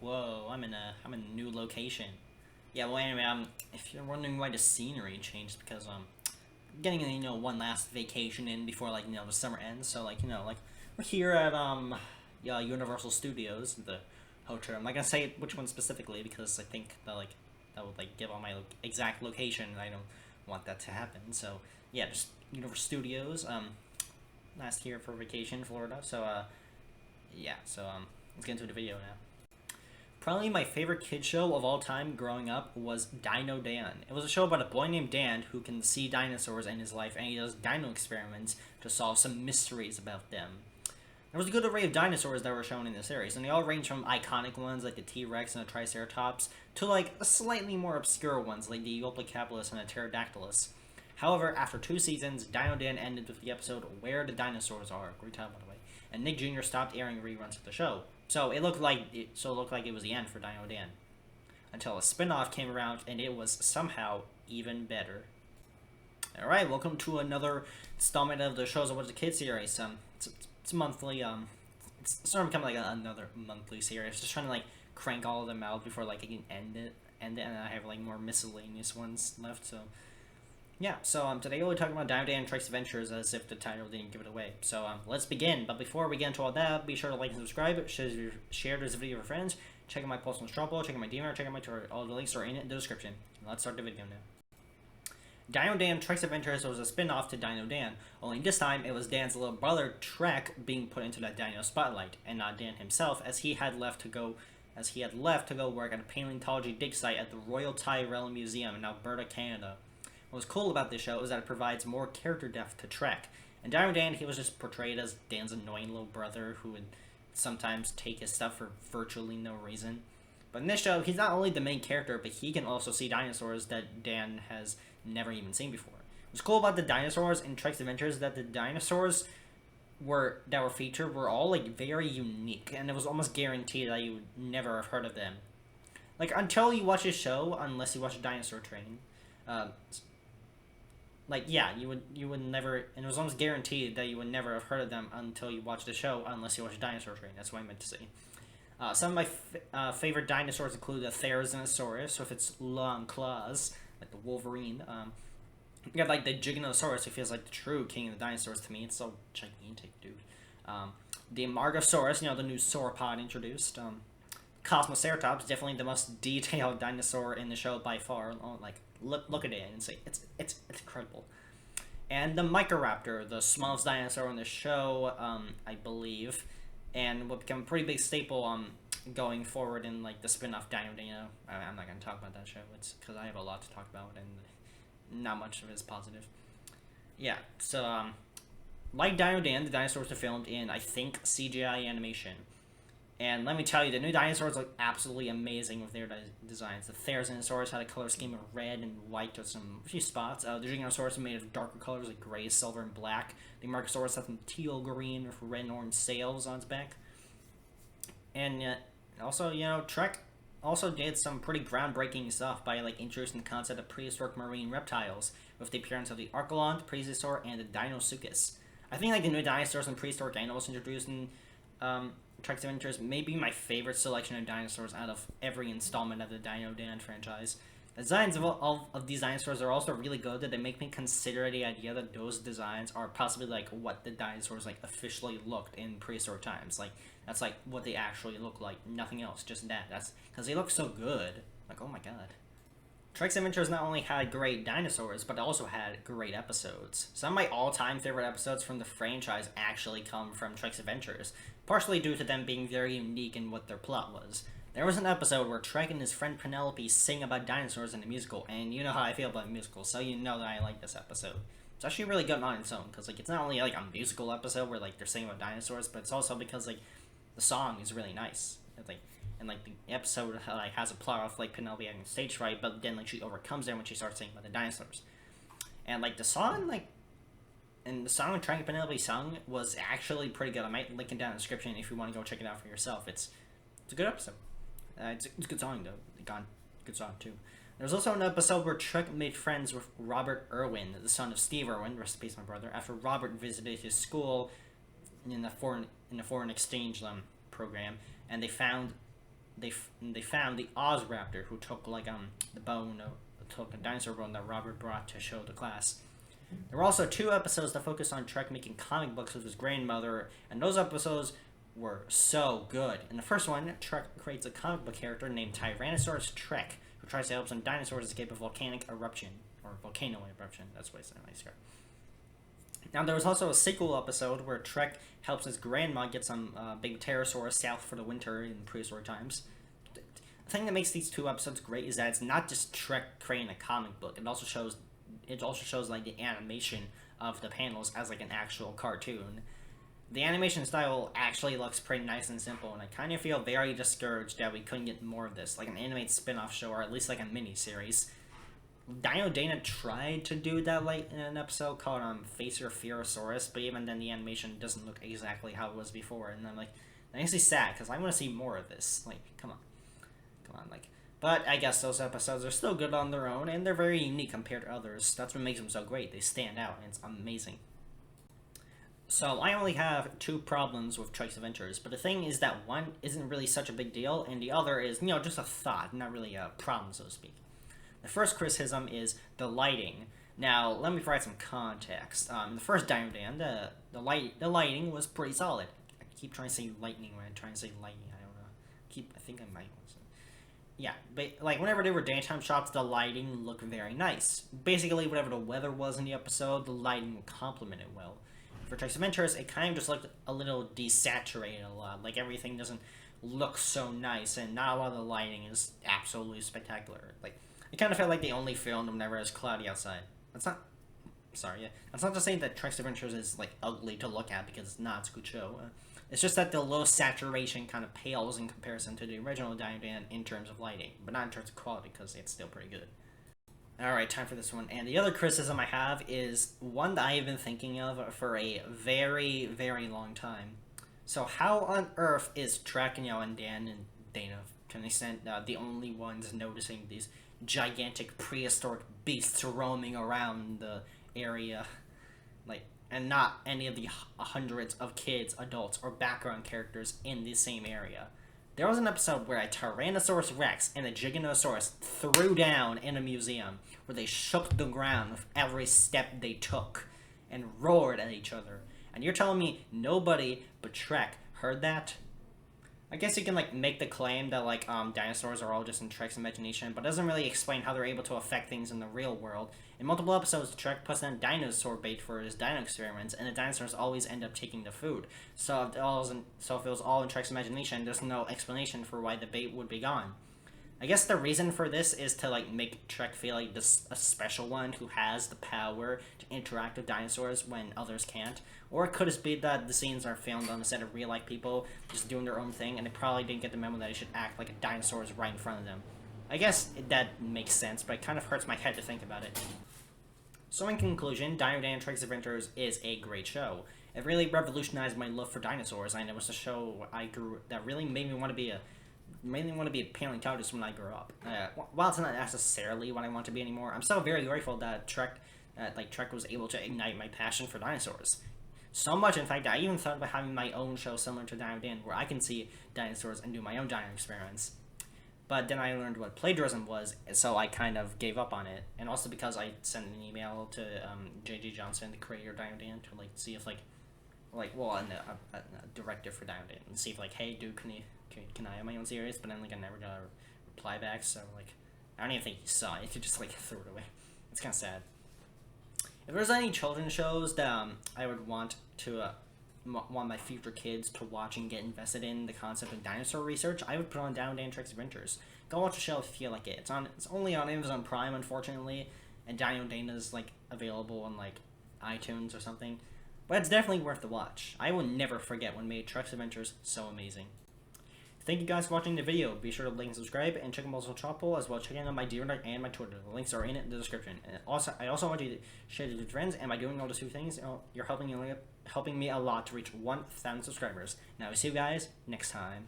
Whoa, I'm in a new location. Yeah, well anyway, if you're wondering why the scenery changed, because getting one last vacation in before the summer ends. So we're here at yeah, Universal Studios, the hotel. I'm not gonna say which one specifically because I think that would give all my exact location, and I don't want that to happen. So yeah, just Universal Studios. Last here for vacation, Florida. So yeah. So let's get into the video now. Probably my favorite kid show of all time growing up was Dino Dan. It was a show about a boy named Dan who can see dinosaurs in his life, and he does dino experiments to solve some mysteries about them. There was a good array of dinosaurs that were shown in the series, and they all range from iconic ones like the T-Rex and the Triceratops to slightly more obscure ones like the Eoplocapalus and the Pterodactylus. However, after 2 seasons, Dino Dan ended with the episode Where the Dinosaurs Are, great title by the way, and Nick Jr. stopped airing reruns of the show. So it looked like it was the end for Dino Dan, until a spin-off came around and it was somehow even better. All right, welcome to another installment of the Shows I Watch the Kids series. It's monthly. It's sort of become another monthly series. Just trying to crank all of them out before I can end it, and I have more miscellaneous ones left. So yeah, so today we'll be talking about Dino Dan and Trike's Adventures as if the title didn't give it away. So let's begin. But before we get into all that, be sure to like and subscribe, share this video with your friends, check out my post on Struggle, check out my Dino, check out my Twitter. All the links are in the description. Let's start the video now. Dino Dan Trike's Adventures was a spin-off to Dino Dan, only this time it was Dan's little brother Trek being put into that Dino spotlight, and not Dan himself, as he had left to go work at a paleontology dig site at the Royal Tyrrell Museum in Alberta, Canada. What was cool about this show is that it provides more character depth to Trek. In Dino Dan, he was just portrayed as Dan's annoying little brother who would sometimes take his stuff for virtually no reason. But in this show, he's not only the main character, but he can also see dinosaurs that Dan has never even seen before. What's cool about the dinosaurs in Trek's Adventures is that the dinosaurs that were featured were all very unique, and it was almost guaranteed that you would never have heard of them. Until you watch this show, unless you watch Dinosaur Train, yeah, you would never, and it was almost guaranteed that you would never have heard of them until you watch the show, unless you watch Dinosaur Train. That's what I meant to say. Some of my favorite dinosaurs include the Therizinosaurus with its long claws, like the Wolverine. You got the Giganosaurus, who feels like the true king of the dinosaurs to me. It's so gigantic, dude. The Amargasaurus, the new sauropod introduced. Cosmoceratops, definitely the most detailed dinosaur in the show by far. Look at it and say it's incredible. And the Microraptor, the smallest dinosaur in the show, I believe, and will become a pretty big staple going forward in the spin-off Dino Dino. I'm not gonna talk about that show. It's because I have a lot to talk about and not much of it is positive. Yeah, so like Dino Dan, the dinosaurs are filmed in I think CGI animation. And let me tell you, the new dinosaurs look absolutely amazing with their designs. The Therizinosaurus had a color scheme of red and white with a few spots. The Giganosaurus are made of darker colors like gray, silver, and black. The Amargasaurus has some teal green with red and orange sails on its back. And also, Trek also did some pretty groundbreaking stuff by introducing the concept of prehistoric marine reptiles with the appearance of the Archelon, the Plesiosaur, and the Dinosuchus. I think the new dinosaurs and prehistoric animals introduced in Trek's Adventures may be my favorite selection of dinosaurs out of every installment of the Dino Dan franchise. The designs of these dinosaurs are also really good that they make me consider the idea that those designs are possibly what the dinosaurs officially looked in prehistoric times. That's what they actually look like, nothing else, just that. That's because they look so good. Oh my god. Trek's Adventures not only had great dinosaurs, but also had great episodes. Some of my all-time favorite episodes from the franchise actually come from Trek's Adventures, partially due to them being very unique in what their plot was. There was an episode where Trek and his friend Penelope sing about dinosaurs in a musical, and you know how I feel about musicals, so you know that I like this episode. It's actually really good on its own, because it's not only a musical episode where they're singing about dinosaurs, but it's also because the song is really nice. And the episode has a plot of Penelope having stage fright, but then she overcomes it when she starts singing about the dinosaurs. And the song and the song Trek and Penelope sung was actually pretty good. I might link it down in the description if you want to go check it out for yourself. It's a good episode. It's a good song though. Good song too. There's also an episode where Trek made friends with Robert Irwin, the son of Steve Irwin, rest in peace my brother, after Robert visited his school in the foreign exchange program, and they found they found the Ozraptor, who took like the bone of, took a dinosaur bone that Robert brought to show the class. There were also 2 episodes that focused on Trek making comic books with his grandmother, and those episodes were so good. In the first one, Trek creates a comic book character named Tyrannosaurus Trek, who tries to help some dinosaurs escape a volcanic eruption, or volcano eruption. That's what it's nice. Now, there was also a sequel episode where Trek helps his grandma get some big pterosaurs south for the winter in prehistoric times. The thing that makes these 2 episodes great is that it's not just Trek creating a comic book. It also shows like the animation of the panels as like an actual cartoon. The animation style actually looks pretty nice and simple, and I kind of feel very discouraged that we couldn't get more of this, like an animated spin-off show, or at least like a mini-series. Dino tried to do that like in an episode called Face Your Fearosaurus, but even then the animation doesn't look exactly how it was before, and I'm like, that makes me sad, because I want to see more of this. Like, come on, like. But I guess those episodes are still good on their own, and they're very unique compared to others. That's what makes them so great. They stand out, and it's amazing. So I only have 2 problems with Trek's Adventures, but the thing is that one isn't really such a big deal, and the other is, just a thought, not really a problem, so to speak. The first criticism is the lighting. Now, let me provide some context. In the first Dino Dan, the lighting was pretty solid. I keep trying to say lightning when I'm trying to say lightning. I don't know. I think I might. Yeah, but like whenever there were daytime shots, the lighting looked very nice. Basically, whatever the weather was in the episode, the lighting would complement it well. For Trek's Adventures, it kind of just looked a little desaturated a lot. Like everything doesn't look so nice, and not a lot of the lighting is absolutely spectacular. Like it kind of felt like they only filmed whenever it was cloudy outside. That's not to say that Trek's Adventures is like ugly to look at, because it's not. It's a good show. It's just that the low saturation kind of pales in comparison to the original Dino Dan in terms of lighting, but not in terms of quality, because it's still pretty good. Alright, time for this one. And the other criticism I have is one that I have been thinking of for a very, very long time. So how on earth is Trek and Dan and Dana, to an extent, the only ones noticing these gigantic prehistoric beasts roaming around the area? Like, and not any of the hundreds of kids, adults, or background characters in the same area. There was an episode where a Tyrannosaurus Rex and a Giganosaurus threw down in a museum, where they shook the ground with every step they took, and roared at each other. And you're telling me nobody but Trek heard that? I guess you can make the claim that dinosaurs are all just in Trek's imagination, but it doesn't really explain how they're able to affect things in the real world. In multiple episodes, Trek puts in dinosaur bait for his dino experiments, and the dinosaurs always end up taking the food. So if it was all in Trek's imagination, there's no explanation for why the bait would be gone. I guess the reason for this is to make Trek feel like a special one who has the power to interact with dinosaurs when others can't. Or it could just be that the scenes are filmed on a set of real-life people just doing their own thing, and they probably didn't get the memo that they should act like a dinosaur is right in front of them. I guess that makes sense, but it kind of hurts my head to think about it. So in conclusion, Dino Dan Trek's Adventures is a great show. It really revolutionized my love for dinosaurs, and it was a show that really made me want to be a paleontologist when I grew up. While it's not necessarily what I want to be anymore, I'm still very grateful that Trek was able to ignite my passion for dinosaurs. So much, in fact, I even thought about having my own show similar to Dino Dan, where I can see dinosaurs and do my own dino experiments. But then I learned what plagiarism was, so I kind of gave up on it. And also because I sent an email to J.J. Johnson, the creator of Dino Dan, to see if a director for Dino Dan, and see if hey, dude, can I have my own series? But then I never got a reply back, so I don't even think he saw it. He just threw it away. It's kind of sad. If there's any children's shows that I would want my future kids to watch and get invested in the concept of dinosaur research, I would put on Dino Dan Trek's Adventures. Go watch the show if you feel like it. It's only on Amazon Prime, unfortunately, and Dino Dan is available on iTunes or something. But it's definitely worth the watch. I will never forget what made Trek's Adventures so amazing. Thank you guys for watching the video. Be sure to like and subscribe, and check out my social channel as well. Check out my Dino and my Twitter. The links are in the description. And I also want you to share it with friends, and by doing all those two things, you're helping me a lot to reach 1,000 subscribers. Now, I'll see you guys next time.